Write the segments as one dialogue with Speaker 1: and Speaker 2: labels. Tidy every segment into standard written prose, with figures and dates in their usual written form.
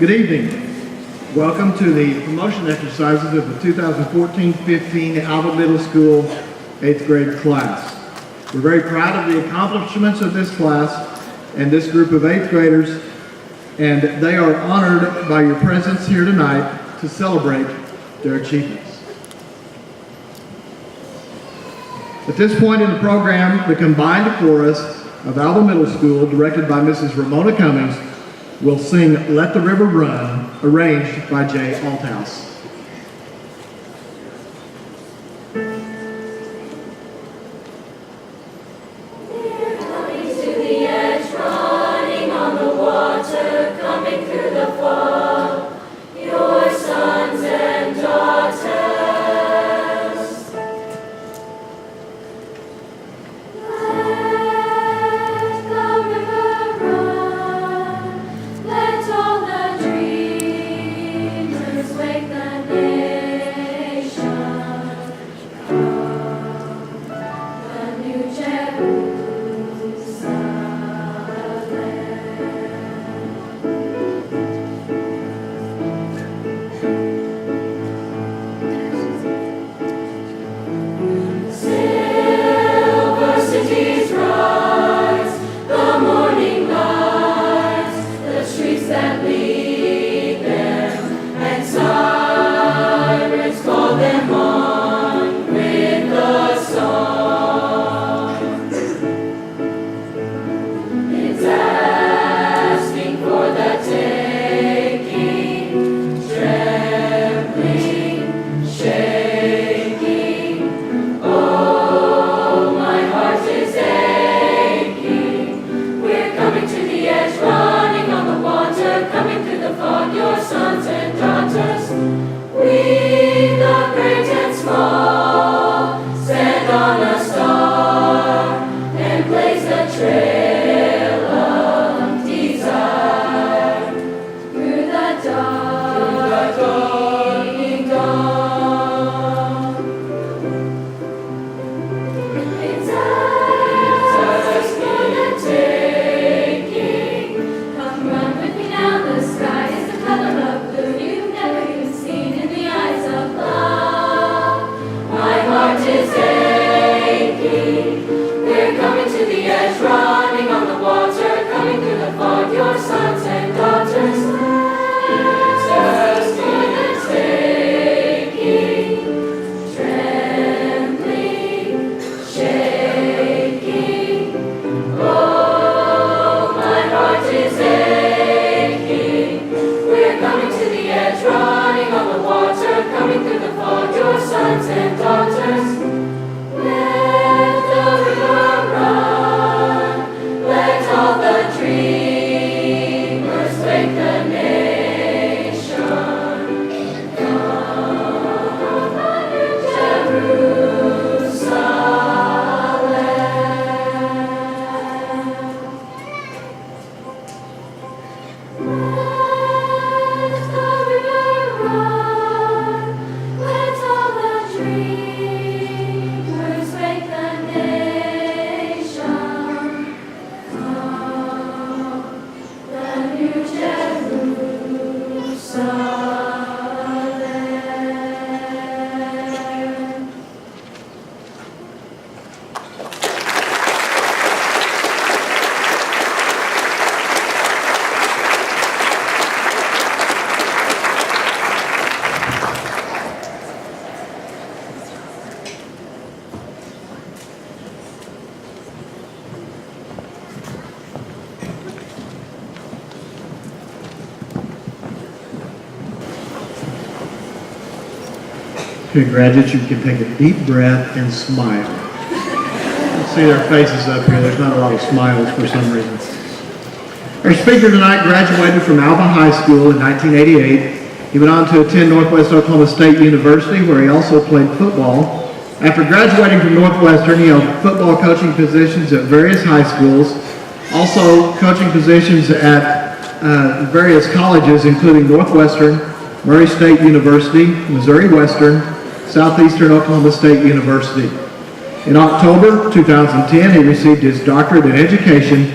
Speaker 1: Good evening. Welcome to the promotion exercises of the 2014-15 Alva Middle School 8th grade class. We're very proud of the accomplishments of this class and this group of 8th graders, and they are honored by your presence here tonight to celebrate their achievements. At this point in the program, the combined chorus of Alva Middle School, directed by Mrs. Ramona Cummings, will sing Let the River Run, arranged by Jay Althouse. Okay, graduates, you can take a deep breath and smile. You see their faces up here. There's not a lot of smiles for some reason. Our speaker tonight graduated from Alva High School in 1988. He went on to attend Northwest Oklahoma State University, where he also played football. After graduating from Northwestern, he held football coaching positions at various high schools, also coaching positions at various colleges, including Northwestern, Murray State University, Missouri Western, Southeastern Oklahoma State University. In October 2010, he received his doctorate in education.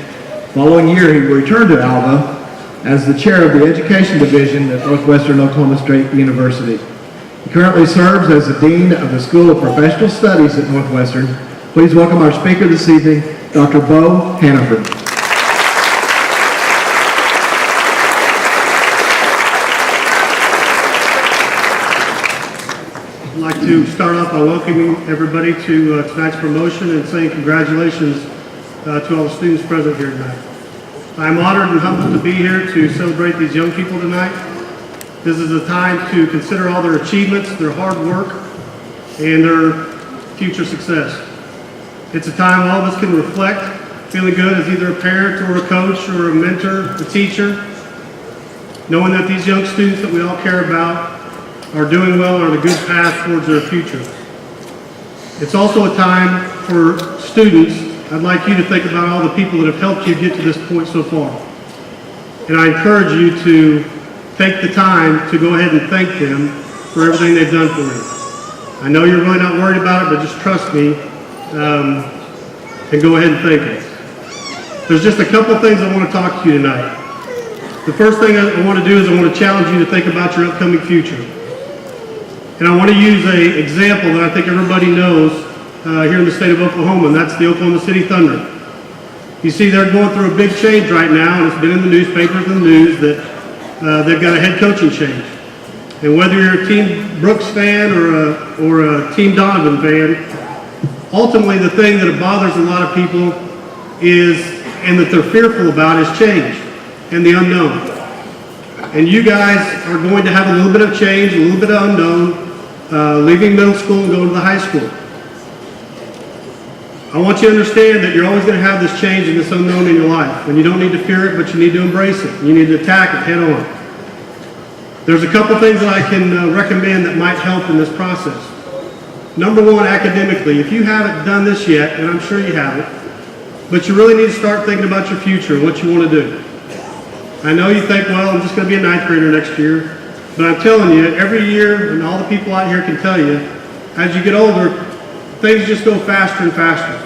Speaker 1: Following year, he returned to Alva as the chair of the Education Division at Northwestern Oklahoma State University. He currently serves as the Dean of the School of Professional Studies at Northwestern. Please welcome our speaker this evening, Dr. Bo Hannaford.
Speaker 2: I'd like to start off by welcoming everybody to tonight's promotion and saying congratulations to all the students present here tonight. I'm honored and humbled to be here to celebrate these young people tonight. This is a time to consider all their achievements, their hard work, and their future success. It's a time all of us can reflect, feeling good as either a parent or a coach or a mentor, a teacher, knowing that these young students that we all care about are doing well and on a good path towards their future. It's also a time for students. I'd like you to think about all the people that have helped you get to this point so far. And I encourage you to take the time to go ahead and thank them for everything they've done for you. I know you're really not worried about it, but just trust me and go ahead and thank them. There's just a couple of things I want to talk to you tonight. The first thing I want to do is I want to challenge you to think about your upcoming future. And I want to use an example that I think everybody knows here in the state of Oklahoma, and that's the Oklahoma City Thunder. You see, they're going through a big change right now, and it's been in the newspapers and the news that they've got a head coaching change. And whether you're a Team Brooks fan or a Team Donovan fan, ultimately the thing that bothers a lot of people is, and that they're fearful about, is change and the unknown. And you guys are going to have a little bit of change, a little bit of unknown, leaving middle school and going to the high school. I want you to understand that you're always going to have this change and this unknown in your life. And you don't need to fear it, but you need to embrace it. You need to attack it head on. There's a couple things that I can recommend that might help in this process. Number one, academically. If you haven't done this yet, and I'm sure you haven't, but you really need to start thinking about your future and what you want to do. I know you think, well, I'm just going to be a ninth grader next year. But I'm telling you, every year, and all the people out here can tell you, as you get older, things just go faster and faster.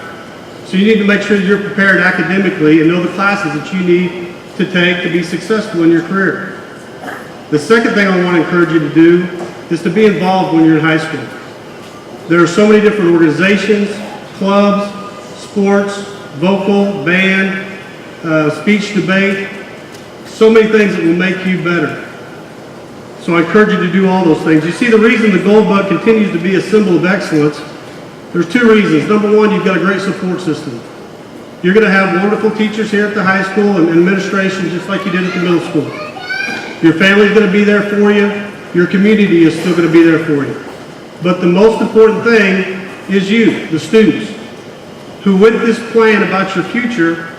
Speaker 2: So you need to make sure that you're prepared academically and know the classes that you need to take to be successful in your career. The second thing I want to encourage you to do is to be involved when you're in high school. There are so many different organizations, clubs, sports, vocal, band, speech debate, so many things that will make you better. So I encourage you to do all those things. You see, the reason the Gold Bug continues to be a symbol of excellence, there's two reasons. Number one, you've got a great support system. You're going to have wonderful teachers here at the high school and administration just like you did at the middle school. Your family's going to be there for you. Your community is still going to be there for you. But the most important thing is you, the students, who with this plan about your future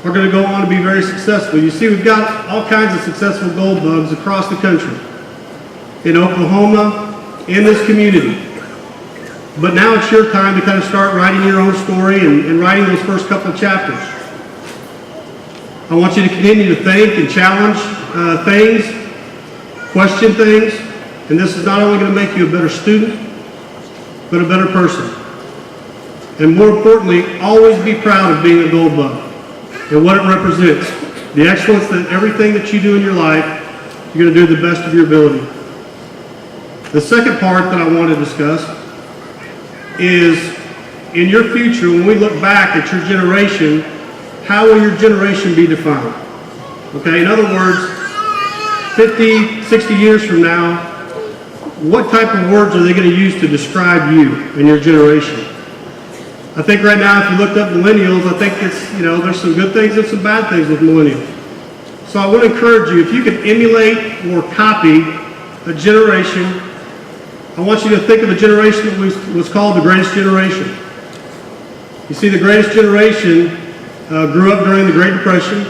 Speaker 2: are going to go on to be very successful. You see, we've got all kinds of successful Gold Bugs across the country, in Oklahoma, in this community. But now it's your time to kind of start writing your own story and writing those first couple of chapters. I want you to continue to think and challenge things, question things, and this is not only going to make you a better student, but a better person. And more importantly, always be proud of being a Gold Bug and what it represents. The excellence that everything that you do in your life, you're going to do the best of your ability. The second part that I want to discuss is, in your future, when we look back at your generation, how will your generation be defined? Okay, in other words, 50, 60 years from now, what type of words are they going to use to describe you and your generation? I think right now, if you looked up millennials, I think it's, there's some good things and some bad things with millennials. So I want to encourage you, if you could emulate or copy a generation, I want you to think of a generation that was called the greatest generation. You see, the greatest generation grew up during the Great Depression,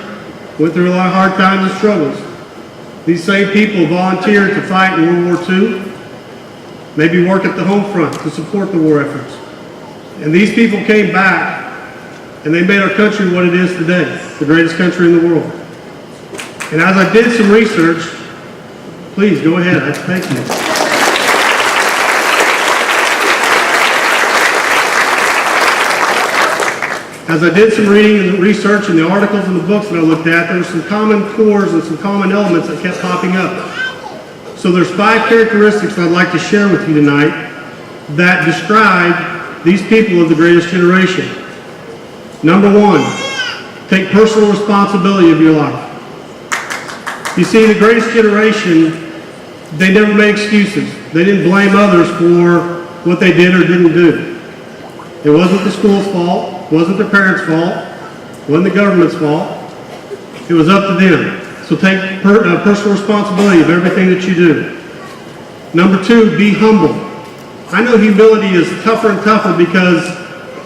Speaker 2: went through a lot of hard times and struggles. These same people volunteered to fight in World War II, maybe work at the home front to support the war efforts. And these people came back, and they made our country what it is today, the greatest country in the world. And as I did some research, please go ahead. Thank you. As I did some reading and research in the articles and the books that I looked at, there were some common cores and some common elements that kept popping up. So there's 5 characteristics I'd like to share with you tonight that describe these people of the greatest generation. Number 1, take personal responsibility of your life. You see, the greatest generation, they never made excuses. They didn't blame others for what they did or didn't do. It wasn't the school's fault. It wasn't their parents' fault. It wasn't the government's fault. It was up to them. So take personal responsibility of everything that you do. Number 2, be humble. I know humility is tougher and tougher because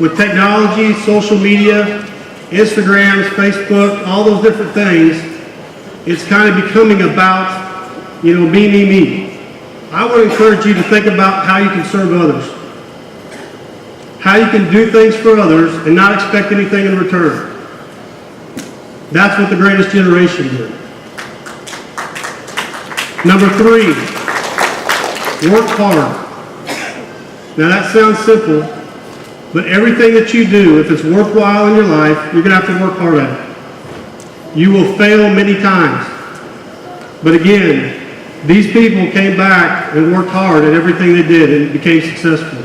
Speaker 2: with technology, social media, Instagrams, Facebook, all those different things, it's kind of becoming about, me. I want to encourage you to think about how you can serve others. How you can do things for others and not expect anything in return. That's what the greatest generation did. Number 3, work hard. Now that sounds simple, but everything that you do, if it's worthwhile in your life, you're going to have to work hard at it. You will fail many times. But again, these people came back and worked hard at everything they did and became successful.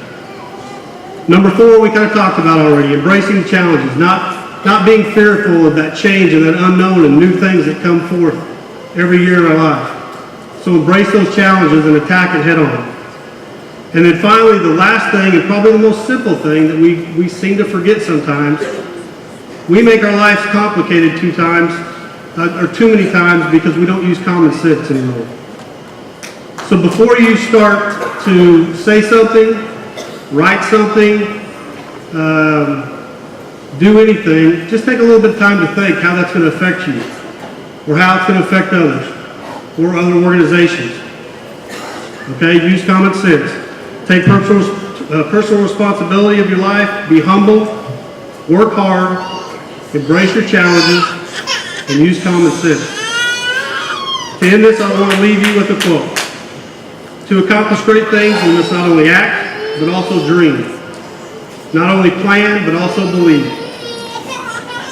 Speaker 2: Number 4, we kind of talked about already, embracing the challenges, not being fearful of that change and that unknown and new things that come forth every year in our life. So embrace those challenges and attack it head on. And then finally, the last thing, and probably the most simple thing that we seem to forget sometimes, we make our lives complicated too many times because we don't use common sense anymore. So before you start to say something, write something, do anything, just take a little bit of time to think how that's going to affect you, or how it's going to affect others, or other organizations. Okay, use common sense. Take personal responsibility of your life, be humble, work hard, embrace your challenges, and use common sense. To end this, I want to leave you with a quote. To accomplish great things, we must not only act, but also dream. Not only plan, but also believe.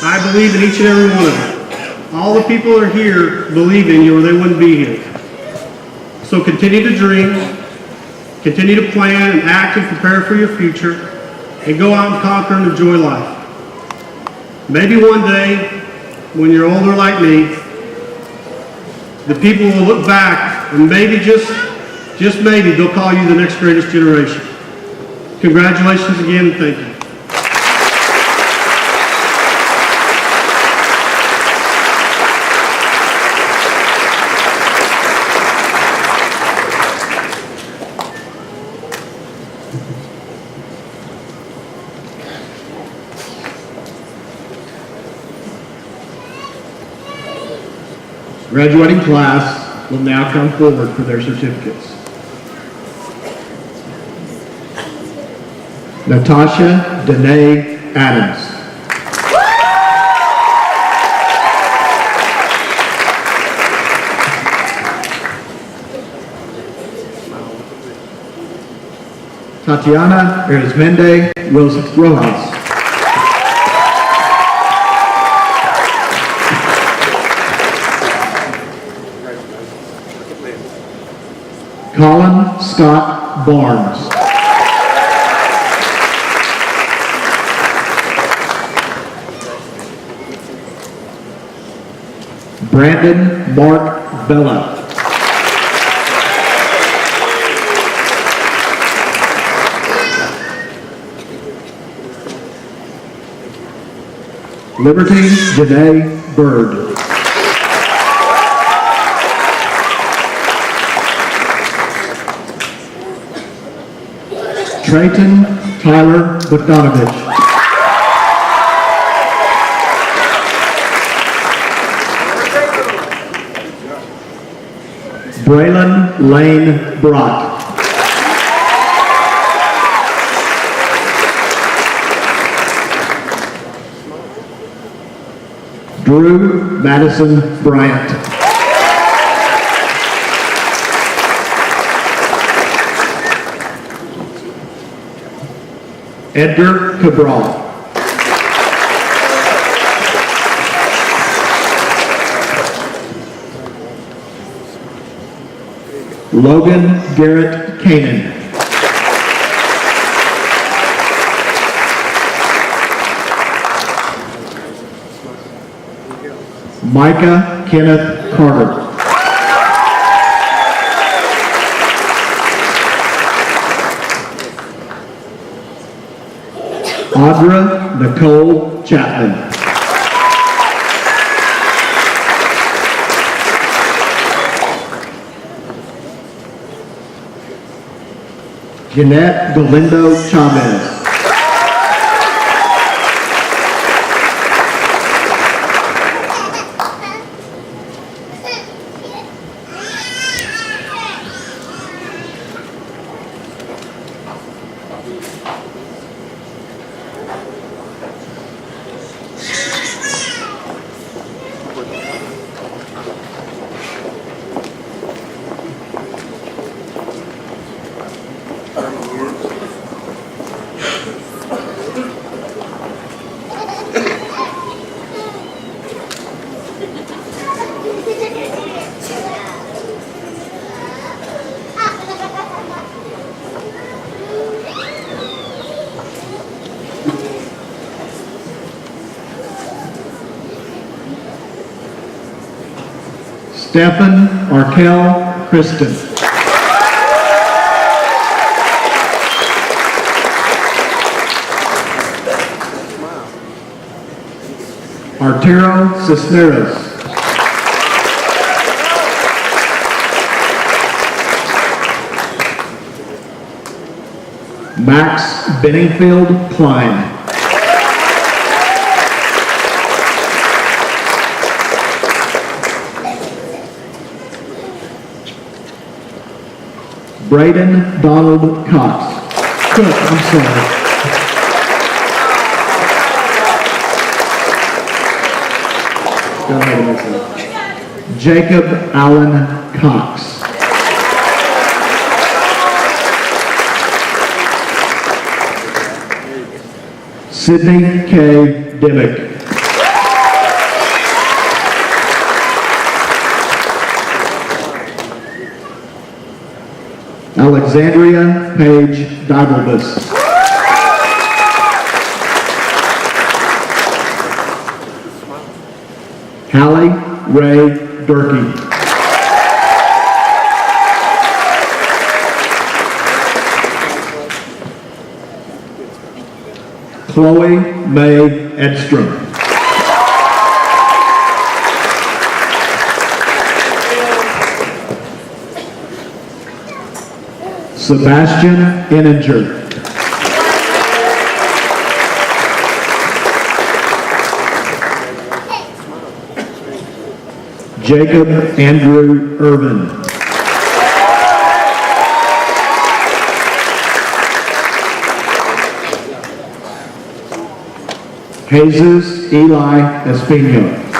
Speaker 2: I believe in each and every one of you. All the people that are here believe in you or they wouldn't be here. So continue to dream, continue to plan and act and prepare for your future, and go out and conquer and enjoy life. Maybe one day, when you're older like me, the people will look back and maybe just maybe they'll call you the next greatest generation. Congratulations again, and thank you.
Speaker 1: Graduating class will now come forward for their certificates. Natasha Danae Adams. Tatiana Erzmende Rojas. Colin Scott Barnes. Brandon Mark Bella. Liberty Janae Bird. Trayton Tyler Bogdanovich. Braylon Lane Brock. Drew Madison Bryant. Edgar Cabral. Logan Garrett Kanan. Micah Kenneth Carter. Audra Nicole Chapman. Jeanette Galindo Chavez. Stephen Arkell Kristen. Arturo Cisneros. Max Benningfield Klein. Braden Donald Cox. Cook, I'm sorry. Go ahead and mix it up. Jacob Allen Cox. Sydney K. Dimmick. Alexandria Page Dibelbus. Hallie Ray Durkee. Chloe May Edstrom. Sebastian Inninger. Jacob Andrew Irvin. Jesus Eli Espino.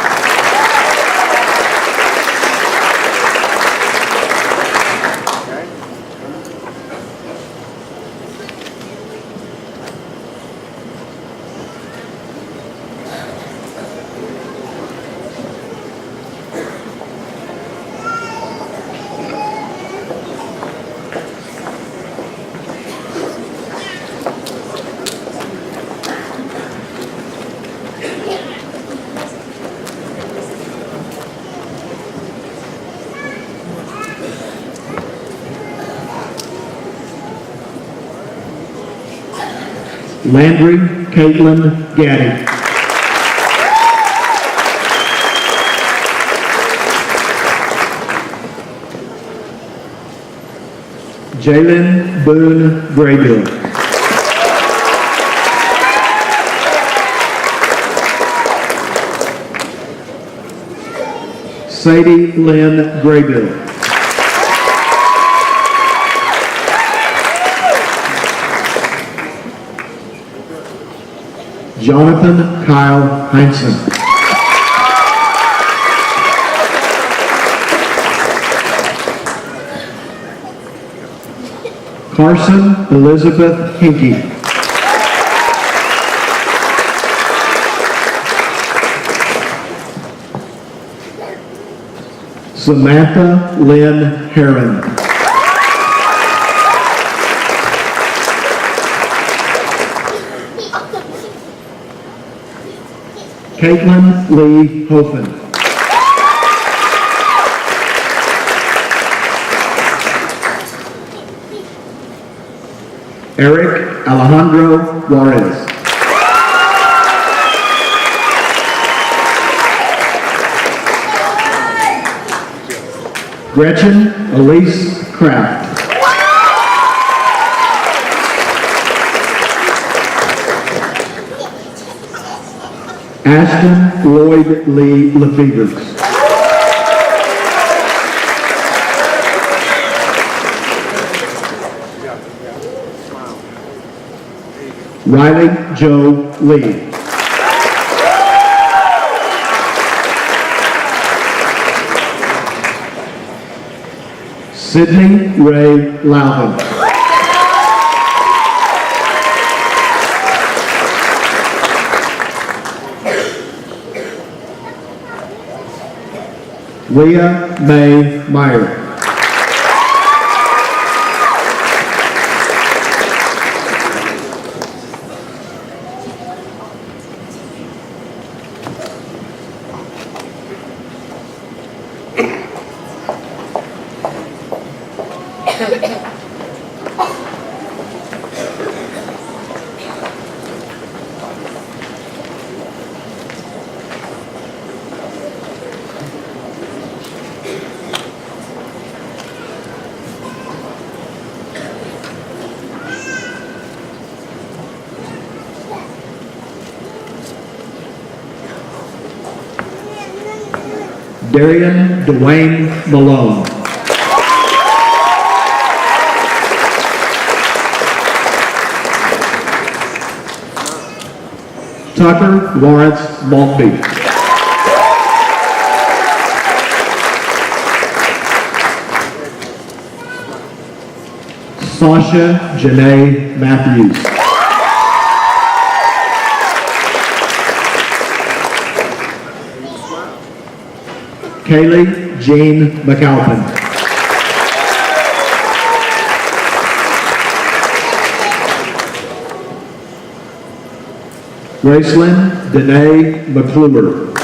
Speaker 1: Landry Caitlin Gaddy. Jalen Boone Graybill. Sadie Lynn Graybill. Jonathan Kyle Heinzen. Carson Elizabeth Hinkey. Samantha Lynn Heron. Caitlin Lee Hofen. Eric Alejandro Juarez. Gretchen Elise Kraft. Ashton Lloyd Lee Lefevers. Riley Joe Lee. Sydney Ray Loudon. Leah Mae Meyer. Darian Dwayne Malone. Tucker Lawrence Maltby. Sasha Janae Matthews. Kaylee Jean McAlpin. Gracelyn Danae McClure.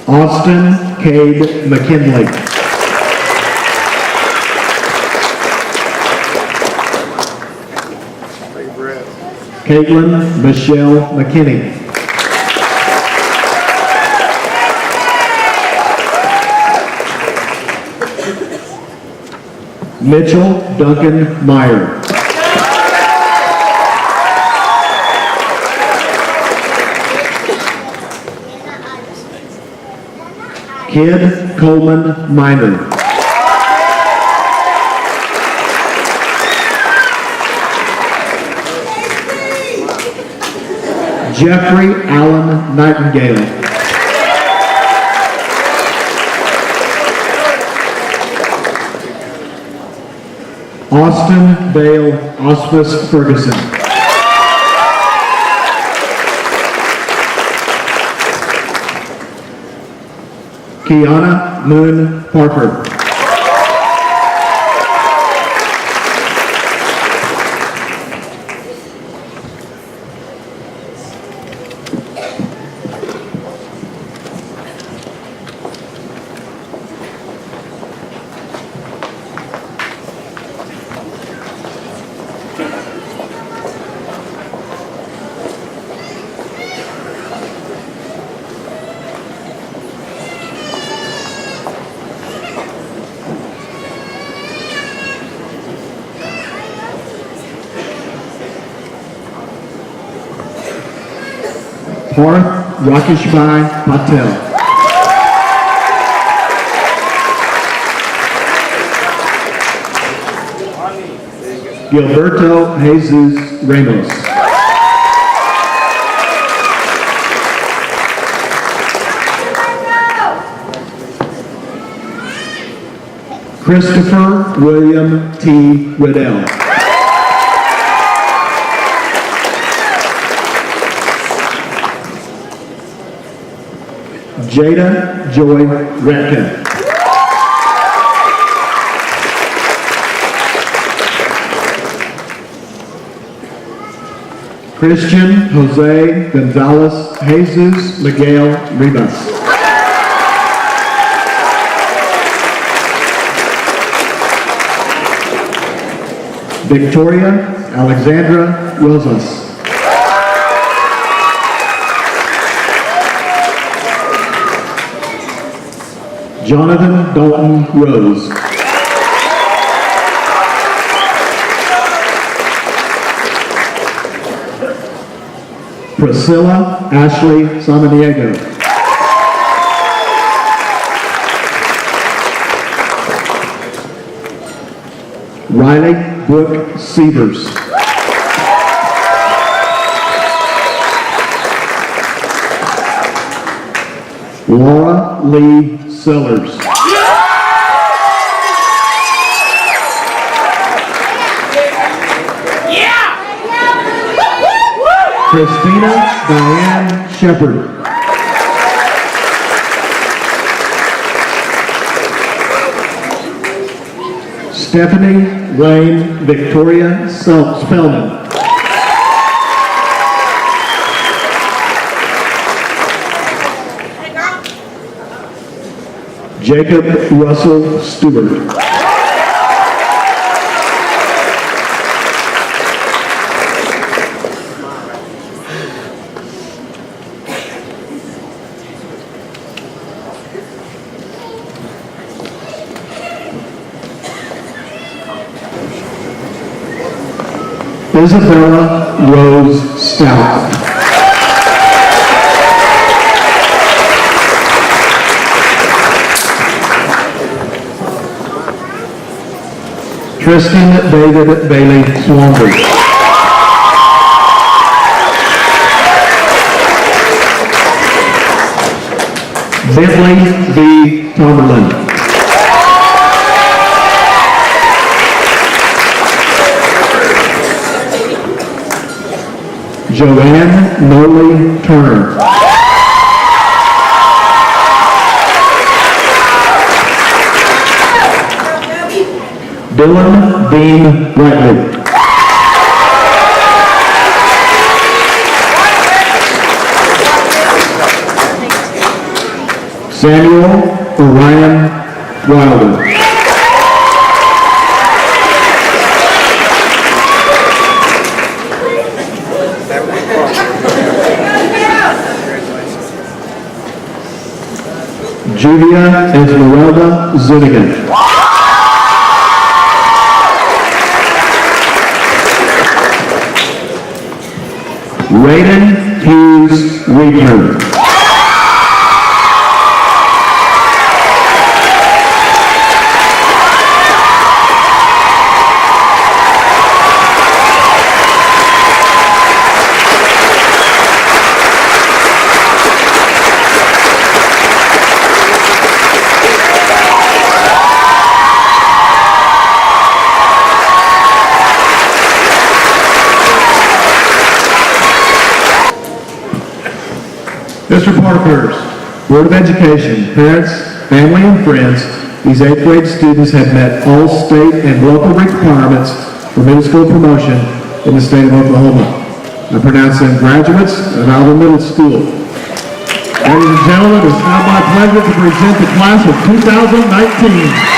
Speaker 1: Austin Cade McKinley. Caitlin Michelle McKinney. Mitchell Duncan Meyer. Kid Coleman Minor. Jeffrey Allen Nightingale. Austin Dale Auspice Ferguson. Kiana Moon Parker. Parth Rakeshbhai Patel. Gilberto Jesus Ramos. Christopher William T. Riddell. Jada Joy Redkin. Christian Jose Gonzalez Jesus Miguel Rivas. Victoria Alexandra Rosas. Jonathan Dalton Rose. Priscilla Ashley Samaniego. Riley Brooke Sievers. Laura Lee Sellers. Christina Diane Shepard. Stephanie Wayne Victoria Spellman. Jacob Russell Stewart. Isabella Rose Stout. Tristan David Bailey Swanberg. Bentley B. Tomberlin. Joanne Norley Turner. Dylan Dean Whiteley. Samuel Orion Wilder. Julia Esmeralda Zunigan. Raiden Hughes Wiedner. Mr. Parkhurst, Board of Education, parents, family, and friends, these 8th grade students have met all state and local requirements for middle school promotion in the state of Oklahoma. I pronounce them graduates of Alva Middle School. Ladies and gentlemen, it's now my pleasure to present the class of 2019.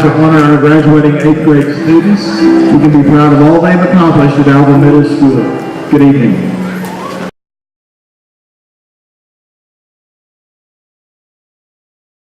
Speaker 1: to honor our graduating 8th grade students. We can be proud of all they've accomplished at Alva Middle School. Good evening.